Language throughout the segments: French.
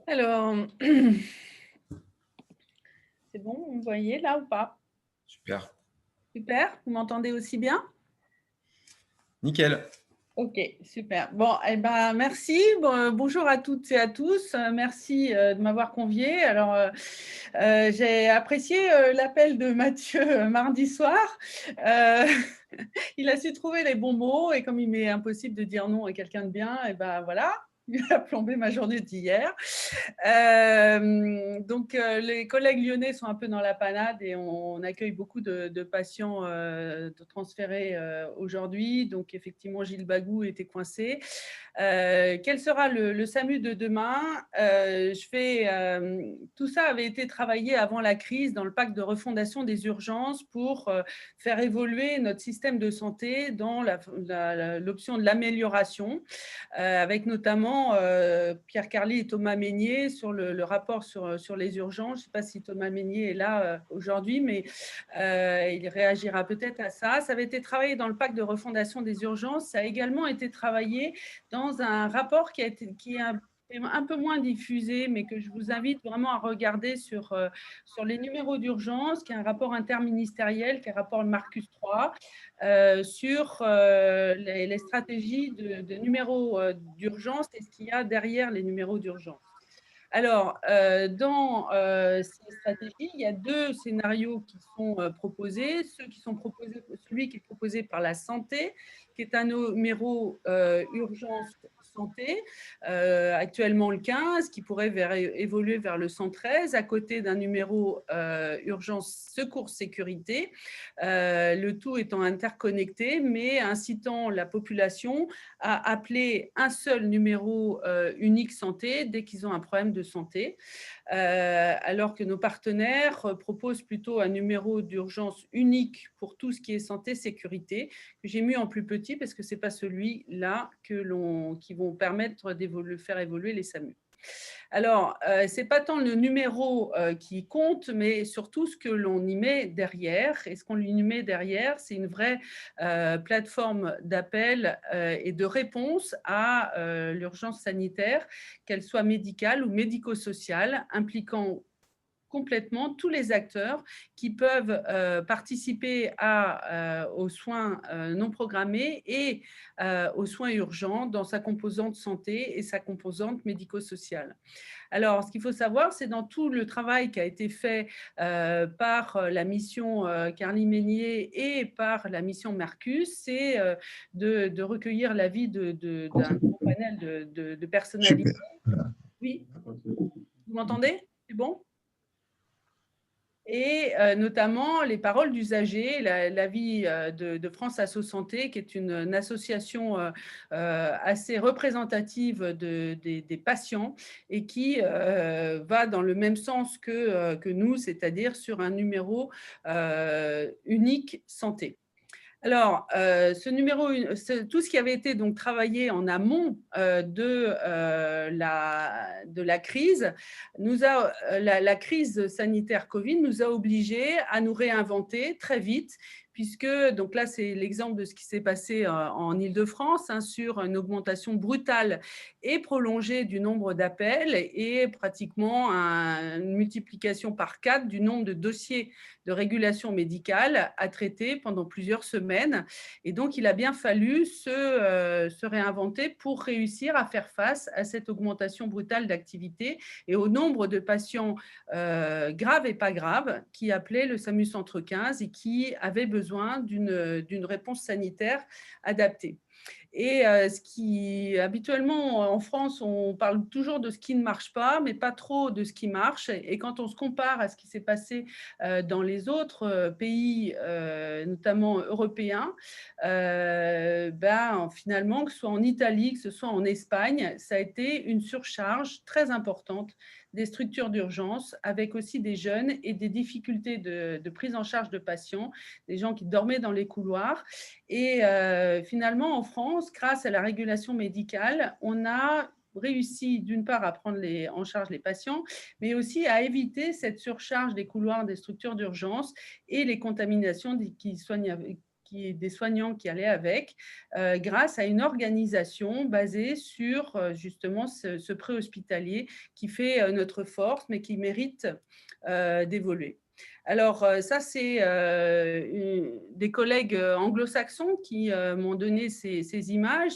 Alors, c'est bon, vous me voyez là ou pas? Super. Super, vous m'entendez aussi bien? Nickel. Ok, super. Bon, eh ben, merci. Bonjour à toutes et à tous. Merci de m'avoir conviée. Alors, j'ai apprécié l'appel de Mathieu mardi soir. Euh, il a su trouver les bons mots et comme il m'est impossible de dire non à quelqu'un de bien, et ben voilà, il a plombé ma journée d'hier. Les collègues lyonnais sont un peu dans la panade et on accueille beaucoup de patients de transférés aujourd'hui. Donc, effectivement, Gilles Bagou était coincé. Quel sera le SAMU de demain? Tout ça avait été travaillé avant la crise dans le pacte de refondation des urgences pour faire évoluer notre système de santé dans l'option de l'amélioration, avec notamment Pierre Carly et Thomas Mesnier sur le rapport sur les urgences. Je ne sais pas si Thomas Mesnier est là aujourd'hui, mais il réagira peut-être à ça. Ça avait été travaillé dans le pacte de refondation des urgences. Ça a également été travaillé dans un rapport qui est un peu moins diffusé, mais que je vous invite vraiment à regarder sur les numéros d'urgence, qui est un rapport interministériel, qui est un rapport Marcus 3, sur les stratégies de numéros d'urgence et ce qu'il y a derrière les numéros d'urgence. Alors, dans ces stratégies, il y a deux scénarios qui sont proposés. Celui qui est proposé par la santé, qui est un numéro urgence santé, actuellement le 15, qui pourrait évoluer vers le 113, à côté d'un numéro urgence secours sécurité, le tout étant interconnecté, mais incitant la population à appeler un seul numéro unique santé dès qu'ils ont un problème de santé, alors que nos partenaires proposent plutôt un numéro d'urgence unique pour tout ce qui est santé, sécurité, que j'ai mis en plus petit parce que ce n'est pas celui-là qui vont permettre de faire évoluer les SAMU. Alors, ce n'est pas tant le numéro qui compte, mais surtout ce que l'on y met derrière. Et ce qu'on y met derrière, c'est une vraie plateforme d'appel et de réponse à l'urgence sanitaire, qu'elle soit médicale ou médico-sociale, impliquant complètement tous les acteurs qui peuvent participer aux soins non programmés et aux soins urgents dans sa composante santé et sa composante médico-sociale. Alors, ce qu'il faut savoir, c'est dans tout le travail qui a été fait par la mission Carly Mesnier et par la mission Mercus, c'est de recueillir l'avis d'un grand panel de personnalités. Super. Voilà. Oui, vous m'entendez? C'est bon? Et notamment les paroles d'usagers, l'avis de France Asso Santé, qui est une association assez représentative des patients et qui va dans le même sens que nous, c'est-à-dire sur un numéro unique santé. Alors, tout ce qui avait été donc travaillé en amont de la crise, la crise sanitaire Covid nous a obligés à nous réinventer très vite, puisque, donc là, c'est l'exemple de ce qui s'est passé en Île-de-France, hein, sur une augmentation brutale et prolongée du nombre d'appels et pratiquement une multiplication par 4 du nombre de dossiers de régulation médicale à traiter pendant plusieurs semaines. Et donc, il a bien fallu se réinventer pour réussir à faire face à cette augmentation brutale d'activité et au nombre de patients graves et pas graves qui appelaient le SAMU Centre 15 et qui avaient besoin d'une réponse sanitaire adaptée. Et habituellement, en France, on parle toujours de ce qui ne marche pas, mais pas trop de ce qui marche. Et quand on se compare à ce qui s'est passé dans les autres pays, notamment européens, finalement, que ce soit en Italie, que ce soit en Espagne, ça a été une surcharge très importante des structures d'urgence, avec aussi des jeunes et des difficultés de prise en charge de patients, des gens qui dormaient dans les couloirs. Et finalement, en France, grâce à la régulation médicale, on a réussi d'une part à prendre en charge les patients, mais aussi à éviter cette surcharge des couloirs des structures d'urgence et les contaminations qui des soignants qui allaient avec, grâce à une organisation basée sur justement ce préhospitalier qui fait notre force, mais qui mérite d'évoluer. Alors, ça, c'est des collègues anglo-saxons qui m'ont donné ces images,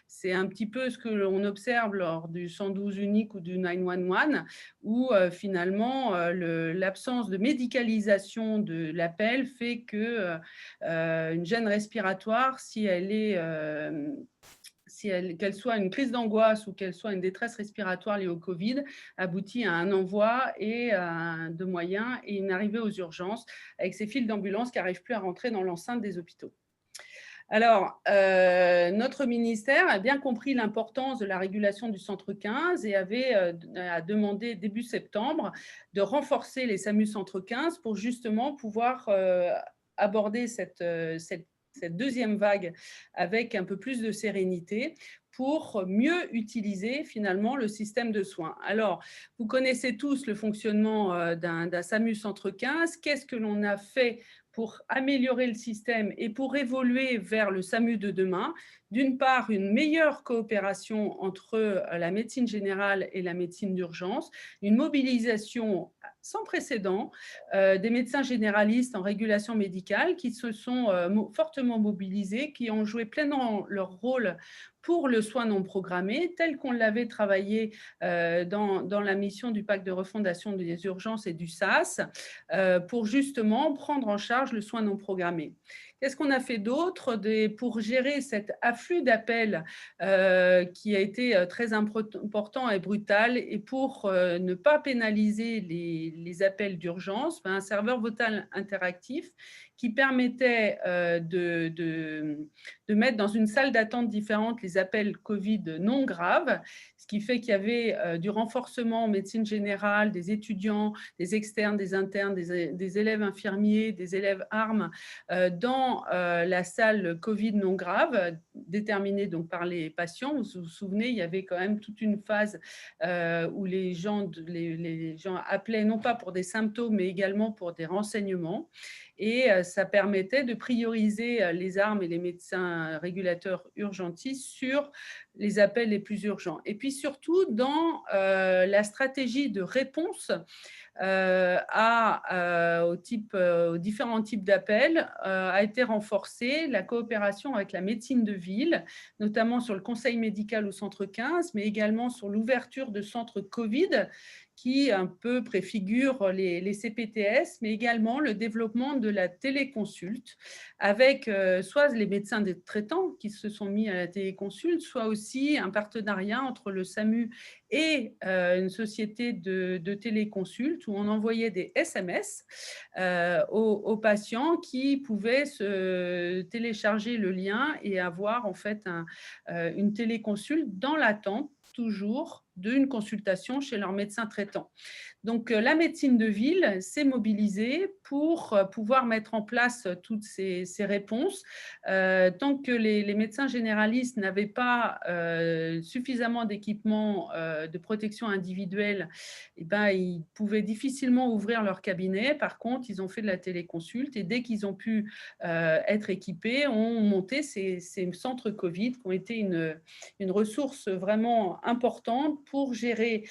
c'est un petit peu ce que l'on observe lors du 112 unique ou du 911, où finalement, l'absence de médicalisation de l'appel fait que une gêne respiratoire, si elle est qu'elle soit une crise d'angoisse ou qu'elle soit une détresse respiratoire liée au Covid, aboutit à un envoi de moyens et une arrivée aux urgences avec ces files d'ambulance qui n'arrivent plus à rentrer dans l'enceinte des hôpitaux. Alors, notre ministère a bien compris l'importance de la régulation du centre 15 et a demandé début septembre de renforcer les SAMU centre 15 pour justement pouvoir aborder cette deuxième vague avec un peu plus de sérénité pour mieux utiliser finalement le système de soins. Alors, vous connaissez tous le fonctionnement d'un SAMU centre 15. Qu'est-ce que l'on a fait pour améliorer le système et pour évoluer vers le SAMU de demain? D'une part, une meilleure coopération entre la médecine générale et la médecine d'urgence, une mobilisation sans précédent des médecins généralistes en régulation médicale qui se sont fortement mobilisés, qui ont joué pleinement leur rôle pour le soin non programmé, tel qu'on l'avait travaillé dans la mission du pacte de refondation des urgences et du SAS, pour justement prendre en charge le soin non programmé. Qu'est-ce qu'on a fait d'autre pour gérer cet afflux d'appels qui a été très important et brutal, et pour ne pas pénaliser les appels d'urgence, un serveur vocal interactif qui permettait de mettre dans une salle d'attente différente les appels Covid non graves, ce qui fait qu'il y avait du renforcement en médecine générale, des étudiants, des externes, des internes, des élèves infirmiers, des élèves armes dans la salle Covid non grave, déterminée donc par les patients. Vous vous souvenez, il y avait quand même toute une phase où les gens appelaient non pas pour des symptômes, mais également pour des renseignements. Et ça permettait de prioriser les armes et les médecins régulateurs urgentistes sur les appels les plus urgents. Et puis surtout, dans la stratégie de réponse aux différents types d'appels, a été renforcée la coopération avec la médecine de ville, notamment sur le conseil médical au centre 15, mais également sur l'ouverture de centres Covid qui un peu préfigurent les CPTS, mais également le développement de la téléconsulte avec soit les médecins traitants qui se sont mis à la téléconsulte, soit aussi un partenariat entre le SAMU et une société de téléconsulte où on envoyait des SMS aux patients qui pouvaient se télécharger le lien et avoir en fait une téléconsulte dans l'attente toujours d'une consultation chez leur médecin traitant. Donc, la médecine de ville s'est mobilisée pour pouvoir mettre en place toutes ces réponses. Tant que les médecins généralistes n'avaient pas suffisamment d'équipements de protection individuelle, ils pouvaient difficilement ouvrir leur cabinet. Par contre, ils ont fait de la téléconsulte et dès qu'ils ont pu être équipés, ont monté ces centres Covid qui ont été une ressource vraiment importante pour gérer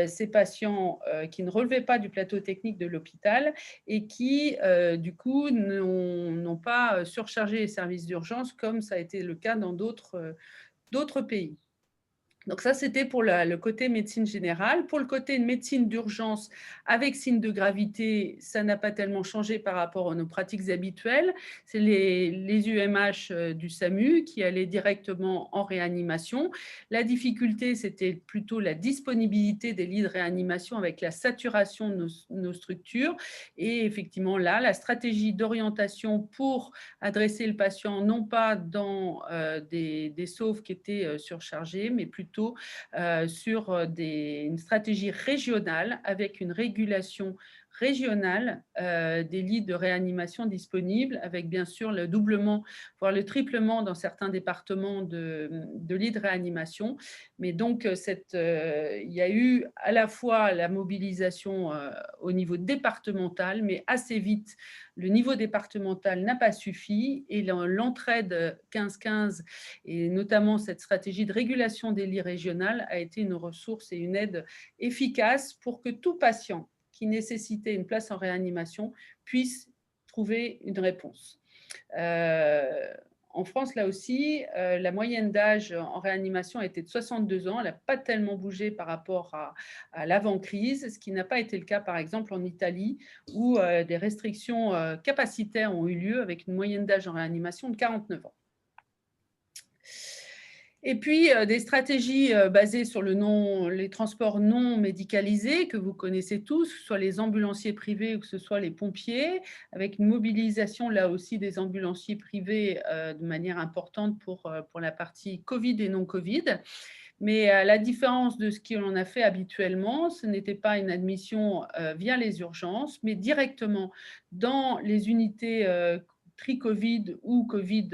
ces patients qui ne relevaient pas du plateau technique de l'hôpital et qui, du coup, n'ont pas surchargé les services d'urgence comme ça a été le cas dans d'autres pays. Donc ça, c'était pour le côté médecine générale. Pour le côté médecine d'urgence avec signe de gravité, ça n'a pas tellement changé par rapport à nos pratiques habituelles. C'est les UMH du SAMU qui allaient directement en réanimation. La difficulté, c'était plutôt la disponibilité des lits de réanimation avec la saturation de nos structures. Et effectivement, là, la stratégie d'orientation pour adresser le patient, non pas dans des SAUV qui étaient surchargés, mais plutôt sur une stratégie régionale avec une régulation régionale des lits de réanimation disponibles, avec bien sûr le doublement, voire le triplement dans certains départements de lits de réanimation. Mais donc, il y a eu à la fois la mobilisation au niveau départemental, mais assez vite, le niveau départemental n'a pas suffi et l'entraide 15-15 et notamment cette stratégie de régulation des lits régionales a été une ressource et une aide efficace pour que tout patient qui nécessitait une place en réanimation puisse trouver une réponse. En France, là aussi, la moyenne d'âge en réanimation était de 62 ans. Elle n'a pas tellement bougé par rapport à l'avant-crise, ce qui n'a pas été le cas, par exemple, en Italie, où des restrictions capacitaires ont eu lieu avec une moyenne d'âge en réanimation de 49 ans. Et puis, des stratégies basées sur les transports non médicalisés que vous connaissez tous, que ce soit les ambulanciers privés ou que ce soit les pompiers, avec une mobilisation là aussi des ambulanciers privés de manière importante pour la partie Covid et non Covid. Mais à la différence de ce qu'on a fait habituellement, ce n'était pas une admission via les urgences, mais directement dans les unités tri-Covid ou Covid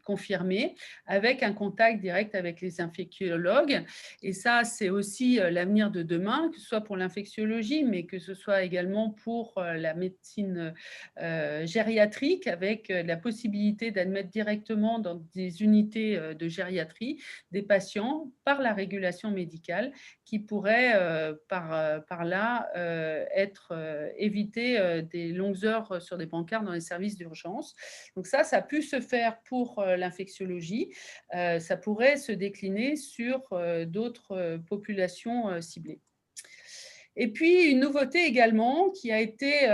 confirmé, avec un contact direct avec les infectiologues. Et ça, c'est aussi l'avenir de demain, que ce soit pour l'infectiologie, mais que ce soit également pour la médecine gériatrique, avec la possibilité d'admettre directement dans des unités de gériatrie des patients par la régulation médicale qui pourraient par là être éviter des longues heures sur des brancards dans les services d'urgence. Donc ça a pu se faire pour l'infectiologie. Ça pourrait se décliner sur d'autres populations ciblées. Et puis, une nouveauté également qui a été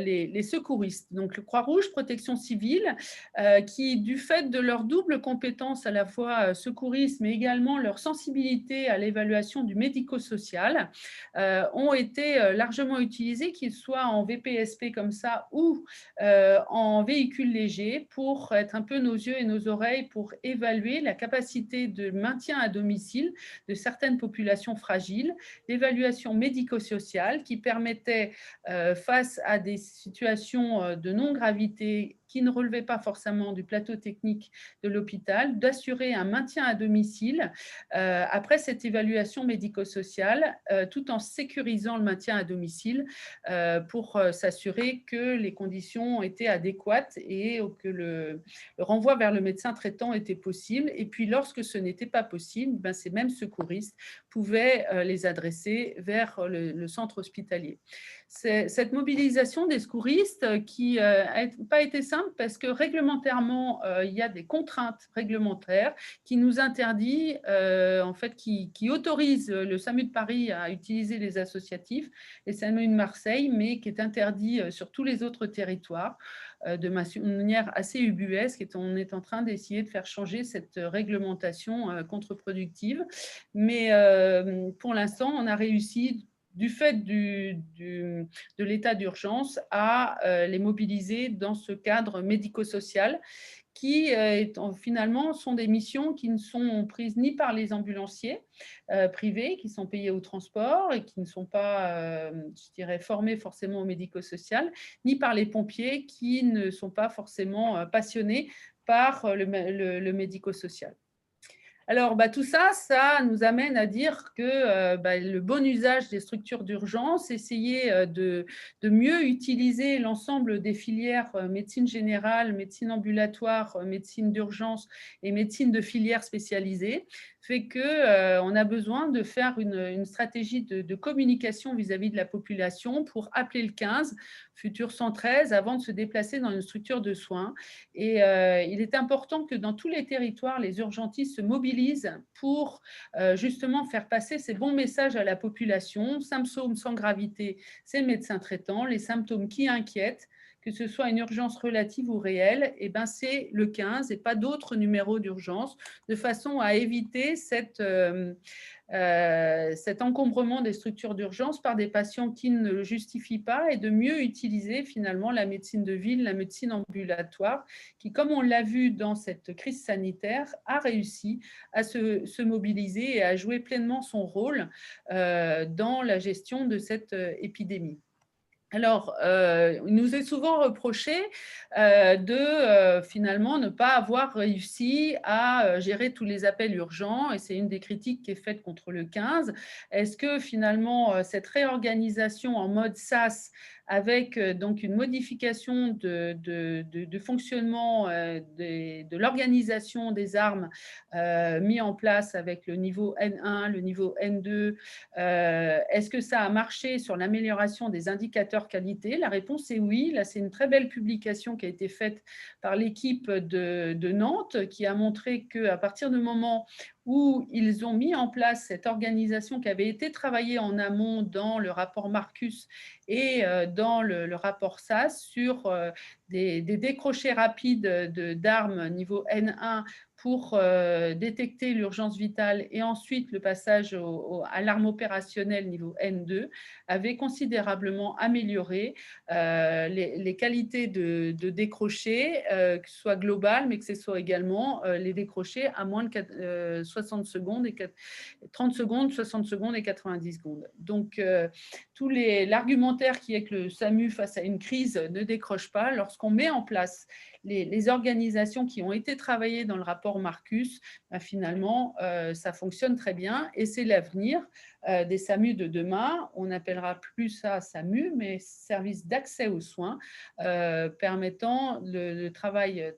les secouristes. Donc, le Croix-Rouge, Protection civile, qui, du fait de leur double compétence à la fois secouriste, mais également leur sensibilité à l'évaluation du médico-social, ont été largement utilisés, qu'ils soient en VPSP comme ça ou en véhicule léger, pour être un peu nos yeux et nos oreilles pour évaluer la capacité de maintien à domicile de certaines populations fragiles, l'évaluation médico-sociale qui permettait, face à des situations de non-gravité qui ne relevaient pas forcément du plateau technique de l'hôpital, d'assurer un maintien à domicile après cette évaluation médico-sociale, tout en sécurisant le maintien à domicile pour s'assurer que les conditions étaient adéquates et que le renvoi vers le médecin traitant était possible. Et puis, lorsque ce n'était pas possible, ces mêmes secouristes pouvaient les adresser vers le centre hospitalier. Cette mobilisation des secouristes qui n'a pas été simple parce que réglementairement, il y a des contraintes réglementaires qui nous interdit, en fait, qui autorise le SAMU de Paris à utiliser les associatifs, les SAMU de Marseille, mais qui est interdit sur tous les autres territoires de manière assez ubuesque, et on est en train d'essayer de faire changer cette réglementation contre-productive. Mais pour l'instant, on a réussi, du fait de l'état d'urgence, à les mobiliser dans ce cadre médico-social qui finalement sont des missions qui ne sont prises ni par les ambulanciers privés qui sont payés au transport et qui ne sont pas, je dirais, formés forcément au médico-social, ni par les pompiers qui ne sont pas forcément passionnés par le médico-social. Alors, tout ça, ça nous amène à dire que le bon usage des structures d'urgence, essayer de mieux utiliser l'ensemble des filières médecine générale, médecine ambulatoire, médecine d'urgence et médecine de filière spécialisée, fait qu'on a besoin de faire une stratégie de communication vis-à-vis de la population pour appeler le 15, futur 113, avant de se déplacer dans une structure de soins. Et il est important que dans tous les territoires, les urgentistes se mobilisent pour justement faire passer ces bons messages à la population. Symptômes sans gravité, c'est le médecin traitant. Les symptômes qui inquiètent, que ce soit une urgence relative ou réelle, c'est le 15 et pas d'autres numéros d'urgence, de façon à éviter cet encombrement des structures d'urgence par des patients qui ne le justifient pas, et de mieux utiliser finalement la médecine de ville, la médecine ambulatoire, qui, comme on l'a vu dans cette crise sanitaire, a réussi à se mobiliser et à jouer pleinement son rôle dans la gestion de cette épidémie. Alors, il nous est souvent reproché de finalement ne pas avoir réussi à gérer tous les appels urgents, et c'est une des critiques qui est faite contre le 15. Est-ce que finalement cette réorganisation en mode SaaS avec donc une modification de fonctionnement de l'organisation des armes mis en place avec le niveau N1, le niveau N2, est-ce que ça a marché sur l'amélioration des indicateurs qualité? La réponse est oui. Là, c'est une très belle publication qui a été faite par l'équipe de Nantes qui a montré qu'à partir du moment où ils ont mis en place cette organisation qui avait été travaillée en amont dans le rapport Marcus et dans le rapport SAS sur des décrochés rapides d'armes niveau N1 pour détecter l'urgence vitale et ensuite le passage à l'arme opérationnelle niveau N2 avait considérablement amélioré les qualités de décroché, que ce soit global, mais que ce soit également les décrochés à moins de 60 secondes, et 30 secondes, 60 secondes et 90 secondes. Donc, l'argumentaire qui est que le SAMU face à une crise ne décroche pas, lorsqu'on met en place les organisations qui ont été travaillées dans le rapport Marcus, finalement, ça fonctionne très bien et c'est l'avenir des SAMU de demain. On n'appellera plus ça SAMU, mais service d'accès aux soins, permettant le travail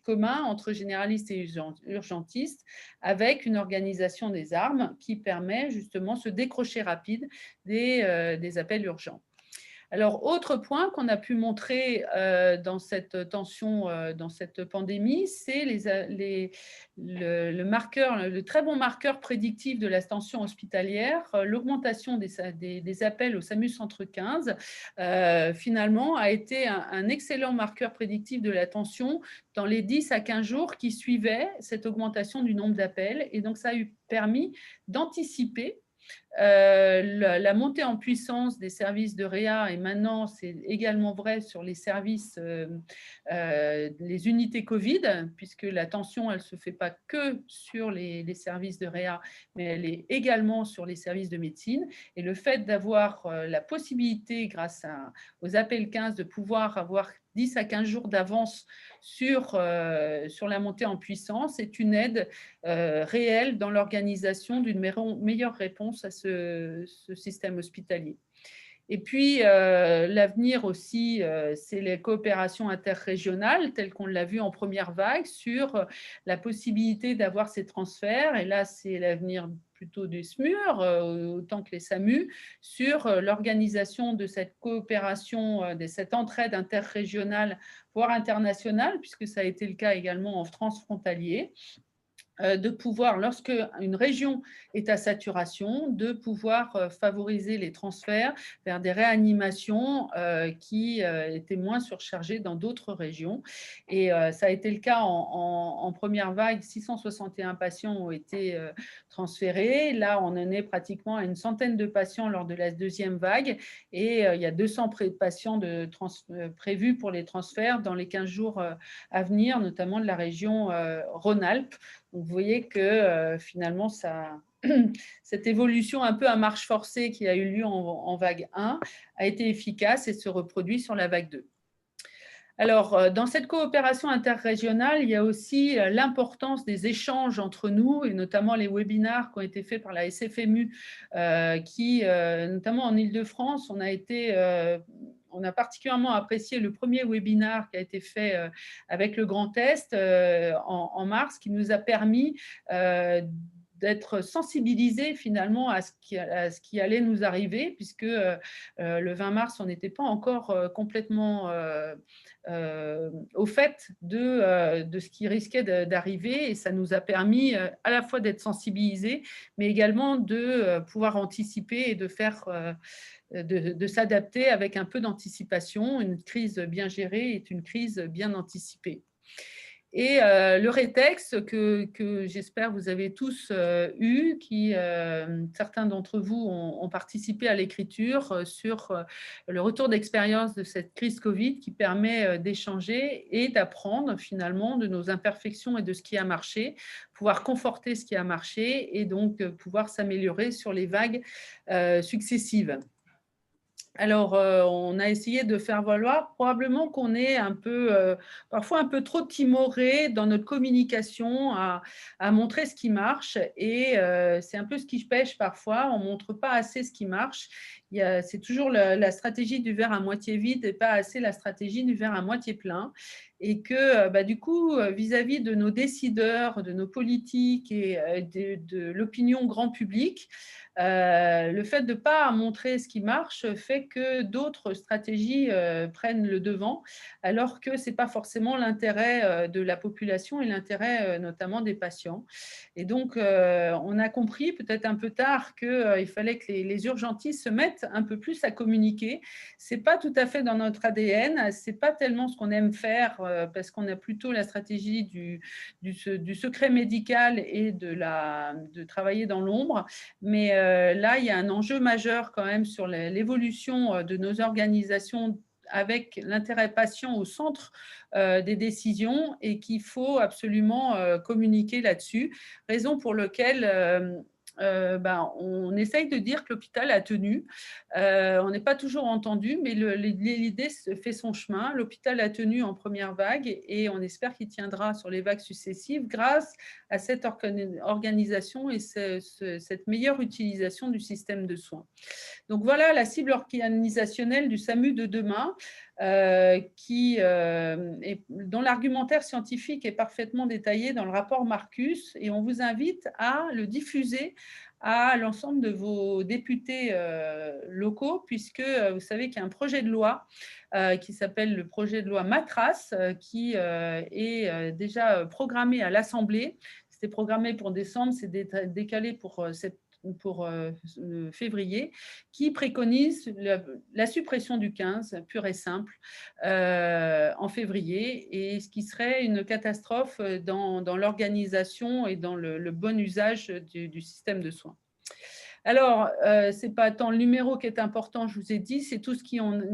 commun entre généralistes et urgentistes avec une organisation des armes qui permet justement ce décroché rapide des appels urgents. Alors, autre point qu'on a pu montrer dans cette tension, dans cette pandémie, c'est le très bon marqueur prédictif de la tension hospitalière, l'augmentation des appels au SAMU Centre 15, finalement, a été un excellent marqueur prédictif de la tension dans les 10 à 15 jours qui suivaient cette augmentation du nombre d'appels. Et donc, ça a permis d'anticiper la montée en puissance des services de réa, et maintenant c'est également vrai sur les services, les unités Covid, puisque la tension, elle ne se fait pas que sur les services de réa, mais elle est également sur les services de médecine. Et le fait d'avoir la possibilité, grâce aux appels 15, de pouvoir avoir 10 à 15 jours d'avance sur la montée en puissance est une aide réelle dans l'organisation d'une meilleure réponse à ce système hospitalier. Et puis, l'avenir aussi, c'est les coopérations interrégionales, telles qu'on l'a vu en première vague, sur la possibilité d'avoir ces transferts. Et là, c'est l'avenir plutôt des SMUR, autant que les SAMU, sur l'organisation de cette coopération, de cette entraide interrégionale, voire internationale, puisque ça a été le cas également en transfrontalier, de pouvoir, lorsque une région est à saturation, de pouvoir favoriser les transferts vers des réanimations qui étaient moins surchargées dans d'autres régions. Et ça a été le cas en première vague, 661 patients ont été transférés. Là, on en est pratiquement à une centaine de patients lors de la deuxième vague, et il y a 200 patients prévus pour les transferts dans les 15 jours à venir, notamment de la région Rhône-Alpes. Donc, vous voyez que finalement, cette évolution un peu à marche forcée qui a eu lieu en vague 1 a été efficace et se reproduit sur la vague 2. Alors, dans cette coopération interrégionale, il y a aussi l'importance des échanges entre nous, et notamment les webinars qui ont été faits par la SFMU, qui, notamment en Île-de-France, on a particulièrement apprécié le premier webinar qui a été fait avec le Grand Est en mars, qui nous a permis d'être sensibilisés finalement à ce qui allait nous arriver, puisque le 20 mars, on n'était pas encore complètement au fait de ce qui risquait d'arriver, et ça nous a permis à la fois d'être sensibilisés, mais également de pouvoir anticiper et de s'adapter avec un peu d'anticipation. Une crise bien gérée est une crise bien anticipée. Et le rétexte que j'espère vous avez tous eu, certains d'entre vous ont participé à l'écriture sur le retour d'expérience de cette crise Covid, qui permet d'échanger et d'apprendre finalement de nos imperfections et de ce qui a marché, pouvoir conforter ce qui a marché et donc pouvoir s'améliorer sur les vagues successives. Alors, on a essayé de faire valoir probablement qu'on est parfois un peu trop timoré dans notre communication à montrer ce qui marche et c'est un peu ce qui pêche parfois. On ne montre pas assez ce qui marche. C'est toujours la stratégie du verre à moitié vide et pas assez la stratégie du verre à moitié plein. Et que du coup, vis-à-vis de nos décideurs, de nos politiques et de l'opinion grand public, le fait de ne pas montrer ce qui marche fait que d'autres stratégies prennent le devant, alors que ce n'est pas forcément l'intérêt de la population et l'intérêt notamment des patients. Et donc, on a compris peut-être un peu tard qu'il fallait que les urgentistes se mettent un peu plus à communiquer. Ce n'est pas tout à fait dans notre ADN, ce n'est pas tellement ce qu'on aime faire parce qu'on a plutôt la stratégie du secret médical et de travailler dans l'ombre. Mais là, il y a un enjeu majeur quand même sur l'évolution de nos organisations avec l'intérêt patient au centre des décisions et qu'il faut absolument communiquer là-dessus. Raison pour laquelle on essaye de dire que l'hôpital a tenu. On n'est pas toujours entendu, mais l'idée fait son chemin. L'hôpital a tenu en première vague et on espère qu'il tiendra sur les vagues successives grâce à cette organisation et cette meilleure utilisation du système de soins. Donc voilà la cible organisationnelle du SAMU de demain, dont l'argumentaire scientifique est parfaitement détaillé dans le rapport Marcus, et on vous invite à le diffuser à l'ensemble de vos députés locaux, puisque vous savez qu'il y a un projet de loi qui s'appelle le projet de loi Matras, qui est déjà programmé à l'Assemblée. C'était programmé pour décembre, c'est décalé pour février, qui préconise la suppression du 15, pure et simple, en février, et ce qui serait une catastrophe dans l'organisation et dans le bon usage du système de soins. Alors, ce n'est pas tant le numéro qui est important, je vous ai dit, c'est tout ce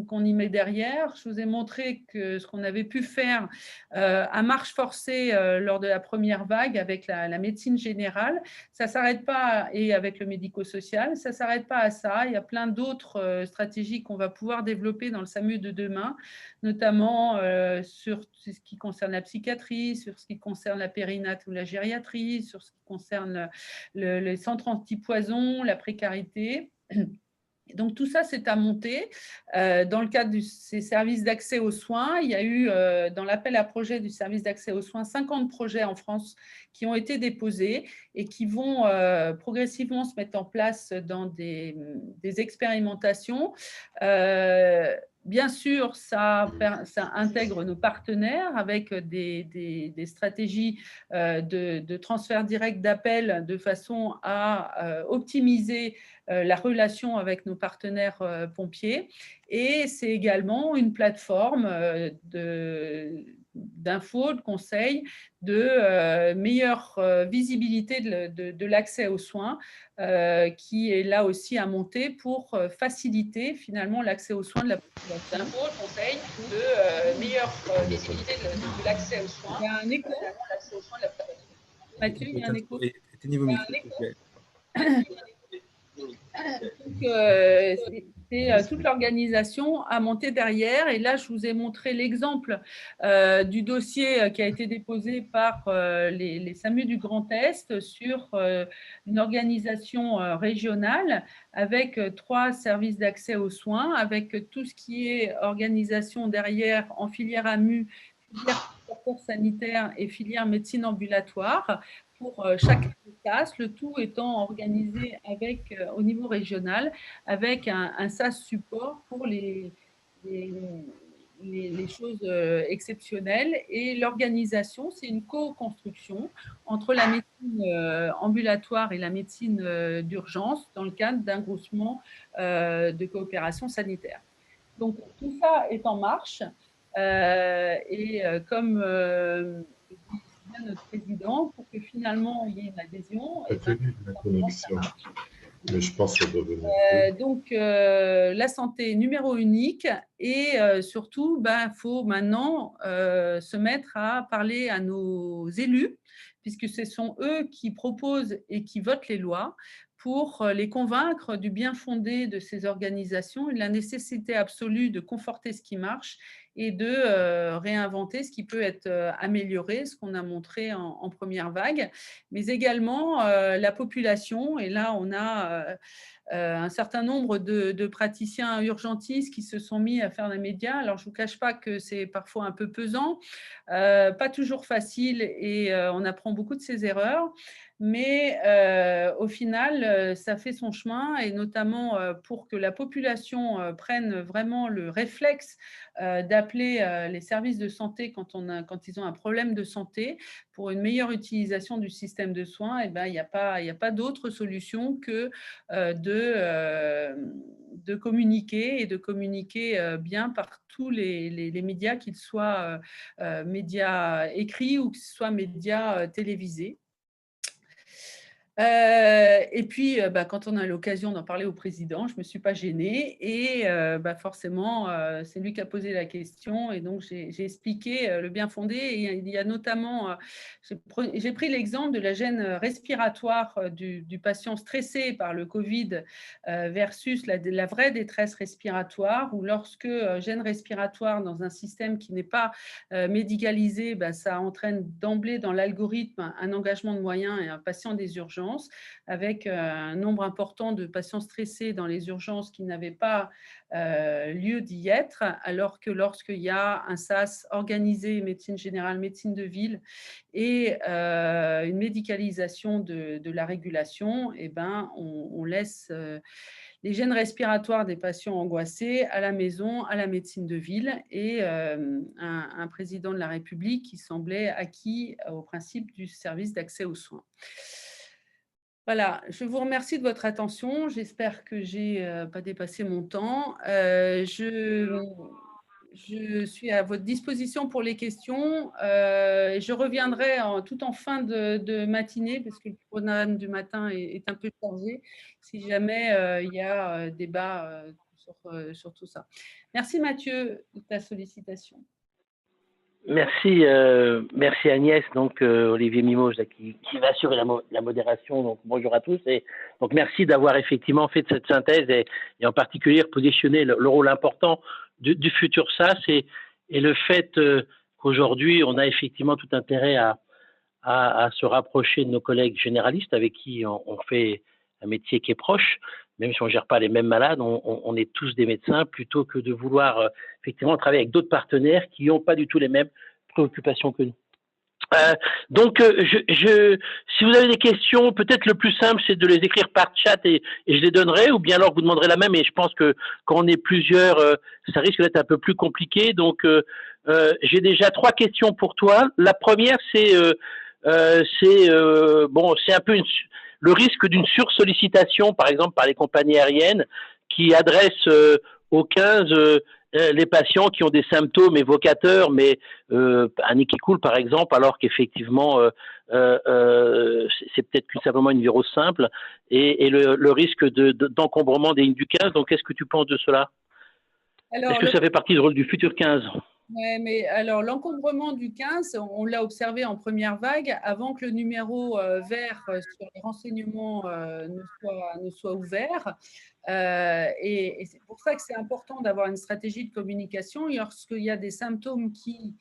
qu'on y met derrière. Je vous ai montré que ce qu'on avait pu faire à marche forcée lors de la première vague avec la médecine générale, ça ne s'arrête pas, et avec le médico-social, ça ne s'arrête pas à ça. Il y a plein d'autres stratégies qu'on va pouvoir développer dans le SAMU de demain, notamment sur ce qui concerne la psychiatrie, sur ce qui concerne la périnate ou la gériatrie, sur ce qui concerne les centres antipoison, la précarité. Donc, tout ça, c'est à monter. Dans le cadre de ces services d'accès aux soins, il y a eu, dans l'appel à projet du service d'accès aux soins, 50 projets en France qui ont été déposés et qui vont progressivement se mettre en place dans des expérimentations. Bien sûr, ça intègre nos partenaires avec des stratégies de transfert direct d'appel de façon à optimiser la relation avec nos partenaires pompiers. Et c'est également une plateforme d'infos, de conseils, de meilleure visibilité de l'accès aux soins, qui est là aussi à monter pour faciliter finalement l'accès aux soins de la population. D'infos, de conseils, de meilleure visibilité de l'accès aux soins. Il y a un écho. Mathieu, il y a un écho. Éteignez-vous micro. Donc, c'est toute l'organisation à monter derrière. Et là, je vous ai montré l'exemple du dossier qui a été déposé par les SAMU du Grand Est sur une organisation régionale avec 3 services d'accès aux soins, avec tout ce qui est organisation derrière en filière AMU, filière sanitaire et filière médecine ambulatoire pour chaque SAS, le tout étant organisé au niveau régional avec un SAS support pour les choses exceptionnelles. Et l'organisation, c'est une co-construction entre la médecine ambulatoire et la médecine d'urgence dans le cadre d'un groupement de coopération sanitaire. Donc, tout ça est en marche. Comme notre président, pour que finalement il y ait une adhésion. La connexion. Mais je pense que ça doit venir. Donc, la santé numéro unique et surtout, faut maintenant se mettre à parler à nos élus, puisque ce sont eux qui proposent et qui votent les lois, pour les convaincre du bien fondé de ces organisations et de la nécessité absolue de conforter ce qui marche et de réinventer ce qui peut être amélioré, ce qu'on a montré en première vague, mais également la population. Et là, on a un certain nombre de praticiens urgentistes qui se sont mis à faire des médias. Alors, je ne vous cache pas que c'est parfois un peu pesant, pas toujours facile, et on apprend beaucoup de ses erreurs. Mais au final, ça fait son chemin, et notamment pour que la population prenne vraiment le réflexe d'appeler les services de santé quand ils ont un problème de santé pour une meilleure utilisation du système de soins. Et ben, il n'y a pas d'autre solution que de communiquer, et de communiquer bien par tous les médias, qu'ils soient médias écrits ou que ce soit médias télévisés. Et puis, quand on a l'occasion d'en parler au président, je ne me suis pas gênée, et forcément, c'est lui qui a posé la question, et donc j'ai expliqué le bien fondé. Et il y a notamment, j'ai pris l'exemple de la gêne respiratoire du patient stressé par le Covid versus la vraie détresse respiratoire, où lorsque gêne respiratoire dans un système qui n'est pas médicalisé, ça entraîne d'emblée dans l'algorithme un engagement de moyens et un patient des urgences, avec un nombre important de patients stressés dans les urgences qui n'avaient pas lieu d'y être, alors que lorsqu'il y a un SAS organisé, médecine générale, médecine de ville, et une médicalisation de la régulation, on laisse les gènes respiratoires des patients angoissés à la maison, à la médecine de ville, et un président de la République qui semblait acquis au principe du service d'accès aux soins. Voilà, je vous remercie de votre attention. J'espère que je n'ai pas dépassé mon temps. Je suis à votre disposition pour les questions. Je reviendrai tout en fin de matinée, parce que le programme du matin est un peu chargé, si jamais il y a débat sur tout ça. Merci Mathieu de ta sollicitation. Merci, merci Agnès, donc Olivier Mimos qui va assurer la modération. Donc bonjour à tous, et donc merci d'avoir effectivement fait cette synthèse, et en particulier positionné le rôle important du futur SAS, et le fait qu'aujourd'hui on a effectivement tout intérêt à se rapprocher de nos collègues généralistes avec qui on fait un métier qui est proche, même si on ne gère pas les mêmes malades, on est tous des médecins, plutôt que de vouloir effectivement travailler avec d'autres partenaires qui n'ont pas du tout les mêmes préoccupations que nous. Donc, si vous avez des questions, peut-être le plus simple, c'est de les écrire par chat, et je les donnerai, ou bien alors vous demanderez la même. Et je pense que quand on est plusieurs, ça risque d'être un peu plus compliqué. Donc, j'ai déjà 3 questions pour toi. La première, c'est un peu le risque d'une sursollicitation, par exemple, par les compagnies aériennes qui adressent au 15 les patients qui ont des symptômes évocateurs, mais un nez qui coule, par exemple, alors qu'effectivement, c'est peut-être simplement une virose simple, et le risque d'encombrement des lignes du 15. Donc, qu'est-ce que tu penses de cela? Est-ce que ça fait partie du rôle du futur 15? Oui, mais alors l'encombrement du 15, on l'a observé en première vague avant que le numéro vert sur les renseignements ne soit ouvert. Et c'est pour ça que c'est important d'avoir une stratégie de communication. Lorsqu'il y a des symptômes qui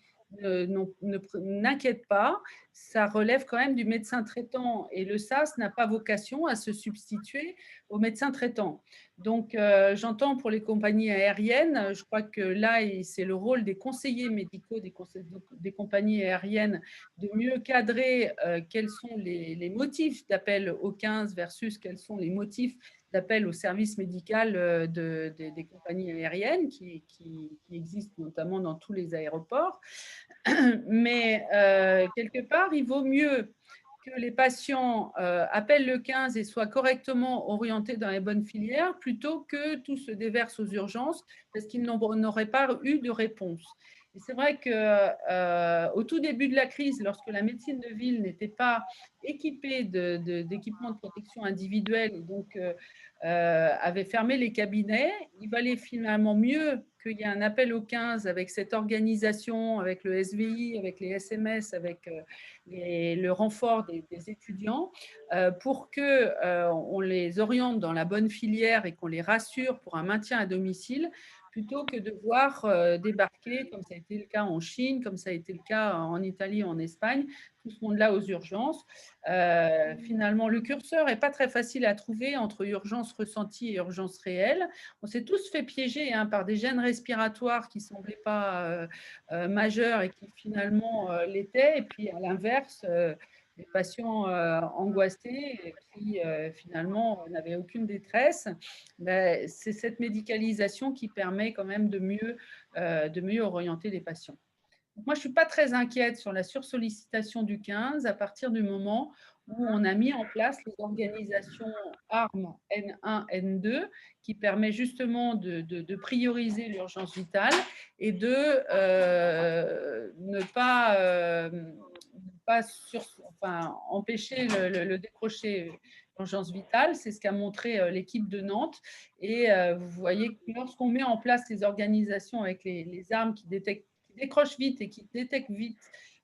n'inquiètent pas, ça relève quand même du médecin traitant, et le SAS n'a pas vocation à se substituer au médecin traitant. Donc, j'entends pour les compagnies aériennes, je crois que là, c'est le rôle des conseillers médicaux des compagnies aériennes de mieux cadrer quels sont les motifs d'appel au 15 versus quels sont les motifs d'appel au service médical des compagnies aériennes qui existent notamment dans tous les aéroports. Mais quelque part, il vaut mieux que les patients appellent le 15 et soient correctement orientés dans les bonnes filières, plutôt que tout se déverse aux urgences parce qu'ils n'auraient pas eu de réponse. Et c'est vrai qu'au tout début de la crise, lorsque la médecine de ville n'était pas équipée d'équipements de protection individuelle, et donc avait fermé les cabinets, il valait finalement mieux qu'il y ait un appel au 15 avec cette organisation, avec le SVI, avec les SMS, avec le renfort des étudiants, pour qu'on les oriente dans la bonne filière et qu'on les rassure pour un maintien à domicile, plutôt que de voir débarquer, comme ça a été le cas en Chine, comme ça a été le cas en Italie, en Espagne, tout ce monde-là aux urgences. Finalement, le curseur n'est pas très facile à trouver entre urgence ressentie et urgence réelle. On s'est tous fait piéger par des gènes respiratoires qui ne semblaient pas majeurs et qui finalement l'étaient. Et puis, à l'inverse, des patients angoissés et qui finalement n'avaient aucune détresse. Ben, c'est cette médicalisation qui permet quand même de mieux orienter les patients. Donc, moi, je ne suis pas très inquiète sur la sursollicitation du 15 à partir du moment où on a mis en place les organisations ARM N1, N2 qui permet justement de prioriser l'urgence vitale et de ne pas empêcher le décrocher l'urgence vitale. C'est ce qu'a montré l'équipe de Nantes. Et vous voyez que lorsqu'on met en place les organisations avec les armes qui décrochent vite et qui détectent vite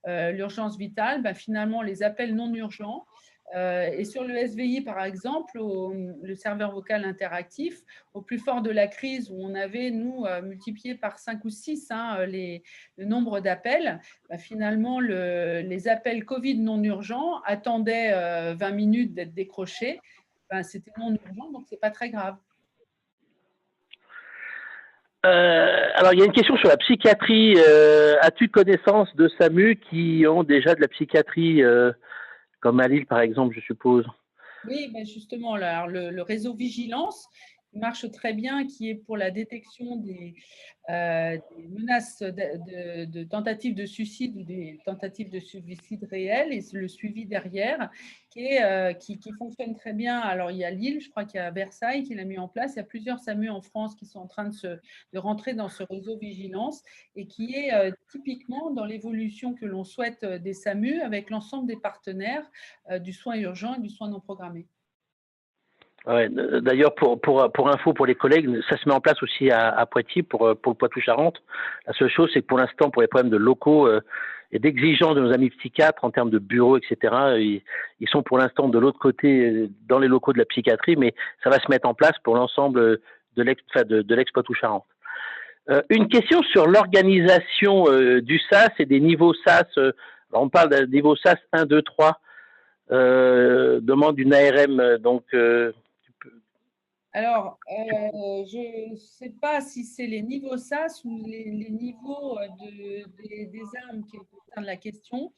l'urgence vitale, ben finalement, les appels non urgents. Et sur le SVI, par exemple, le serveur vocal interactif, au plus fort de la crise, où on avait, nous, multiplié par 5 ou 6 le nombre d'appels, ben finalement, les appels Covid non urgents attendaient 20 minutes d'être décrochés. Ben, c'était non urgent, donc ce n'est pas très grave. Alors, il y a une question sur la psychiatrie. As-tu connaissance de SAMU qui ont déjà de la psychiatrie, comme à Lille, par exemple, je suppose? Oui, ben justement, là, le réseau Vigilance marche très bien, qui est pour la détection des menaces de tentatives de suicide ou des tentatives de suicide réelles et le suivi derrière qui fonctionne très bien. Alors, il y a Lille, je crois qu'il y a Versailles qui l'a mis en place. Il y a plusieurs SAMU en France qui sont en train de rentrer dans ce réseau Vigilance et qui est typiquement dans l'évolution que l'on souhaite des SAMU avec l'ensemble des partenaires du soin urgent et du soin non programmé. Ouais, d'ailleurs, pour info pour les collègues, ça se met en place aussi à Poitiers pour le Poitou-Charentes. La seule chose, c'est que pour l'instant, pour les problèmes de locaux et d'exigence de nos amis psychiatres en termes de bureaux, etc., ils sont pour l'instant de l'autre côté, dans les locaux de la psychiatrie, mais ça va se mettre en place pour l'ensemble de l'ex-Poitou-Charentes. Une question sur l'organisation du SAS et des niveaux SAS. On parle d'un niveau SAS 1, 2, 3. Demande une ARM, donc... Alors, je ne sais pas si c'est les niveaux SAS ou les niveaux des armes qui concernent la question.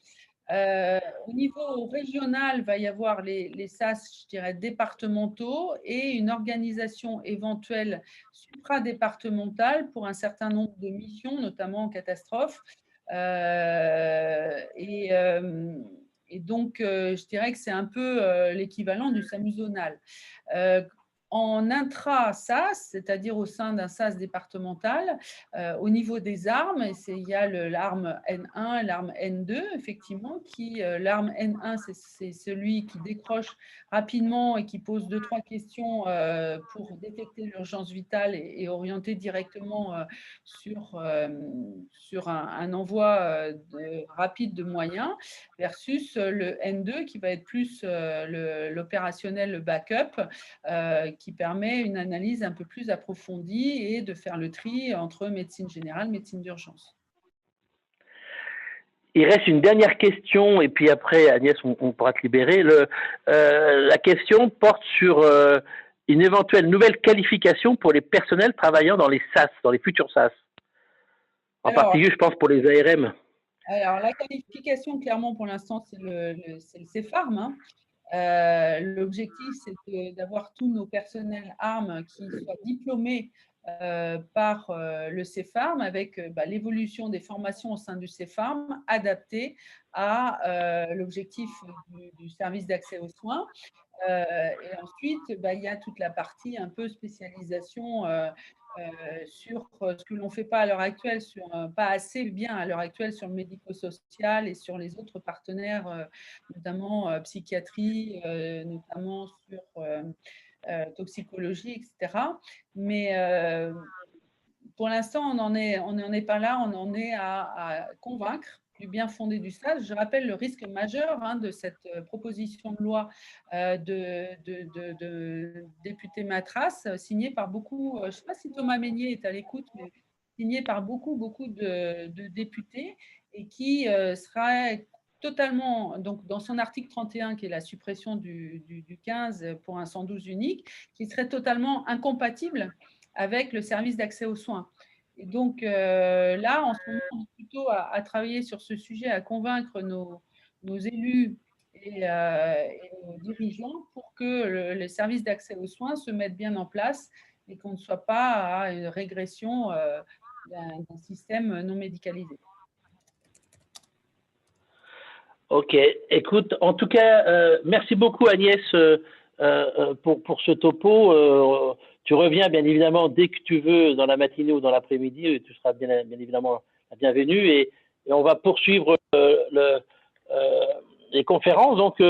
Au niveau régional, il va y avoir les SAS, je dirais, départementaux et une organisation éventuelle supradépartementale pour un certain nombre de missions, notamment en catastrophe. Et donc, je dirais que c'est un peu l'équivalent du SAMU zonal. En intra-SAS, c'est-à-dire au sein d'un SAS départemental, au niveau des armes, il y a l'arme N1 et l'arme N2, effectivement, l'arme N1, c'est celui qui décroche rapidement et qui pose 2-3 questions pour détecter l'urgence vitale et orienter directement sur un envoi rapide de moyens, versus le N2 qui va être plus l'opérationnel, le backup, qui permet une analyse un peu plus approfondie et de faire le tri entre médecine générale, médecine d'urgence. Il reste une dernière question, et puis après, Agnès, on pourra te libérer. La question porte sur une éventuelle nouvelle qualification pour les personnels travaillant dans les SAS, dans les futurs SAS. En particulier, je pense, pour les ARM. Alors, la qualification, clairement, pour l'instant, c'est le CEFARM, hein. L'objectif, c'est d'avoir tous nos personnels armes qui soient diplômés par le CEFARM avec l'évolution des formations au sein du CEFARM adaptées à l'objectif du service d'accès aux soins. Et ensuite, il y a toute la partie un peu spécialisation sur ce que l'on ne fait pas à l'heure actuelle, pas assez bien à l'heure actuelle sur le médico-social et sur les autres partenaires, notamment psychiatrie, notamment sur toxicologie, etc. Mais pour l'instant, on n'en est pas là, on en est à convaincre du bien fondé du stage. Je rappelle le risque majeur de cette proposition de loi de député Matras, signée par beaucoup, je ne sais pas si Thomas Mesnier est à l'écoute, mais signée par beaucoup de députés et qui sera totalement, donc dans son article 31, qui est la suppression du 15 pour un 112 unique, qui serait totalement incompatible avec le service d'accès aux soins. Et donc là, en ce moment, on est plutôt à travailler sur ce sujet, à convaincre nos élus et nos dirigeants pour que les services d'accès aux soins se mettent bien en place et qu'on ne soit pas à une régression d'un système non médicalisé. Ok, écoute, en tout cas, merci beaucoup Agnès pour ce topo. Tu reviens bien évidemment dès que tu veux dans la matinée ou dans l'après-midi, tu seras bien évidemment la bienvenue et on va poursuivre les conférences. Donc,